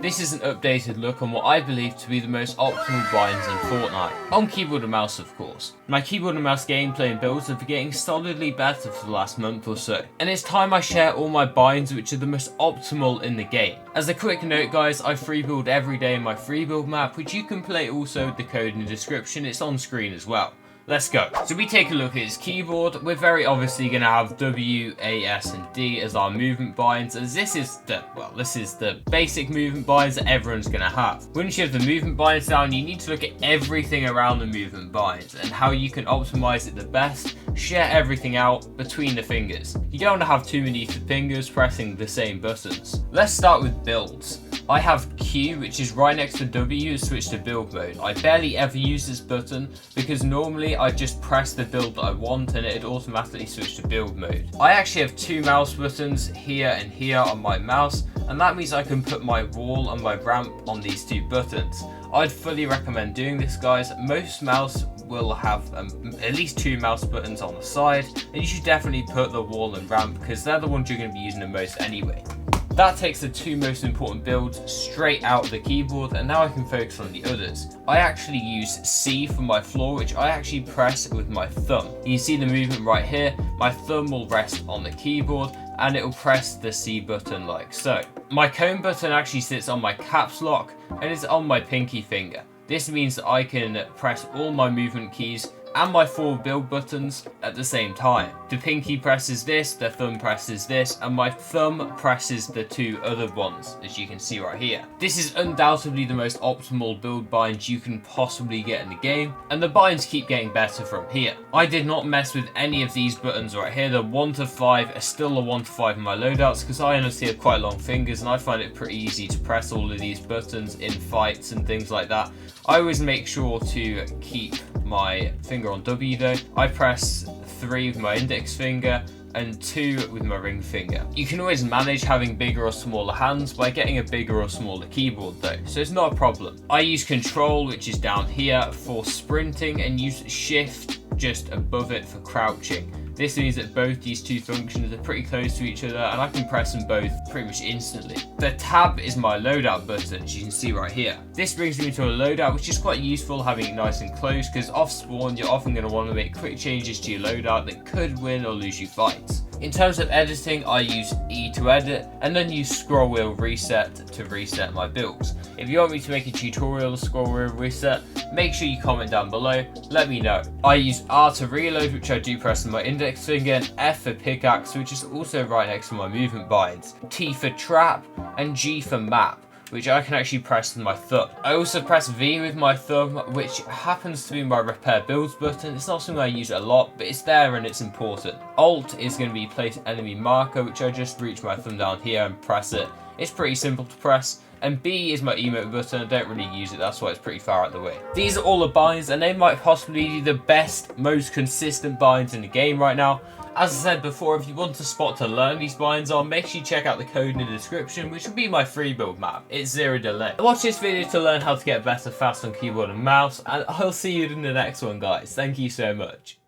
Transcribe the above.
This is an updated look on what I believe to be the most optimal binds in Fortnite. On keyboard and mouse, of course. My keyboard and mouse gameplay and builds have been getting solidly better for the last month or so, and it's time I share all my binds which are the most optimal in the game. As a quick note guys, I free build every day in my free build map, which you can play also with the code in the description. It's on screen as well. Let's go. So we take a look at his keyboard. We're very obviously going to have W, A, S and D as our movement binds, as this is the basic movement binds that everyone's going to have. Once you have the movement binds down, you need to look at everything around the movement binds and how you can optimize it the best. Share everything out between the fingers. You don't want to have too many fingers pressing the same buttons. Let's start with builds. I have Q, which is right next to W, switch to build mode. I barely ever use this button because normally I just press the build that I want and it'd automatically switch to build mode. I actually have two mouse buttons here and here on my mouse, and that means I can put my wall and my ramp on these two buttons. I'd fully recommend doing this guys. Most mouse will have at least two mouse buttons on the side, and you should definitely put the wall and ramp because they're the ones you're going to be using the most anyway. That takes the two most important builds straight out of the keyboard, and now I can focus on the others. I actually use C for my floor, which I actually press with my thumb. You see the movement right here. My thumb will rest on the keyboard and it will press the C button like so. My comb button actually sits on my caps lock and is on my pinky finger. This means that I can press all my movement keys and my four build buttons at the same time. The pinky presses this, the thumb presses this, and my thumb presses the two other ones, as you can see right here. This is undoubtedly the most optimal build bind you can possibly get in the game, and the binds keep getting better from here. I did not mess with any of these buttons right here. The 1 to 5 are still a 1 to 5 in my loadouts because I honestly have quite long fingers and I find it pretty easy to press all of these buttons in fights and things like that. I always make sure to keep my finger on W though. I press 3 with my index finger and 2 with my ring finger. You can always manage having bigger or smaller hands by getting a bigger or smaller keyboard though, so it's not a problem. I use control, which is down here, for sprinting, and use shift just above it for crouching. This means that both these two functions are pretty close to each other and I can press them both pretty much instantly. The tab is my loadout button, as you can see right here. This brings me to a loadout, which is quite useful having it nice and close because off spawn you're often going to want to make quick changes to your loadout that could win or lose you fights. In terms of editing, I use E to edit and then use scroll wheel reset to reset my builds. If you want me to make a tutorial of scroll wheel reset, make sure you comment down below, let me know. I use R to reload, which I do press on my index finger, and F for pickaxe, which is also right next to my movement binds, T for trap, and G for map, which I can actually press with my thumb. I also press V with my thumb, which happens to be my repair builds button. It's not something I use a lot, but it's there and it's important. Alt is going to be place enemy marker, which I just reach my thumb down here and press it. It's pretty simple to press. And B is my emote button. I don't really use it, that's why it's pretty far out of the way. These are all the binds, and they might possibly be the best, most consistent binds in the game right now. As I said before, if you want a spot to learn these binds on, make sure you check out the code in the description, which will be my free build map. It's 0 delay. Watch this video to learn how to get better fast on keyboard and mouse, and I'll see you in the next one, guys. Thank you so much.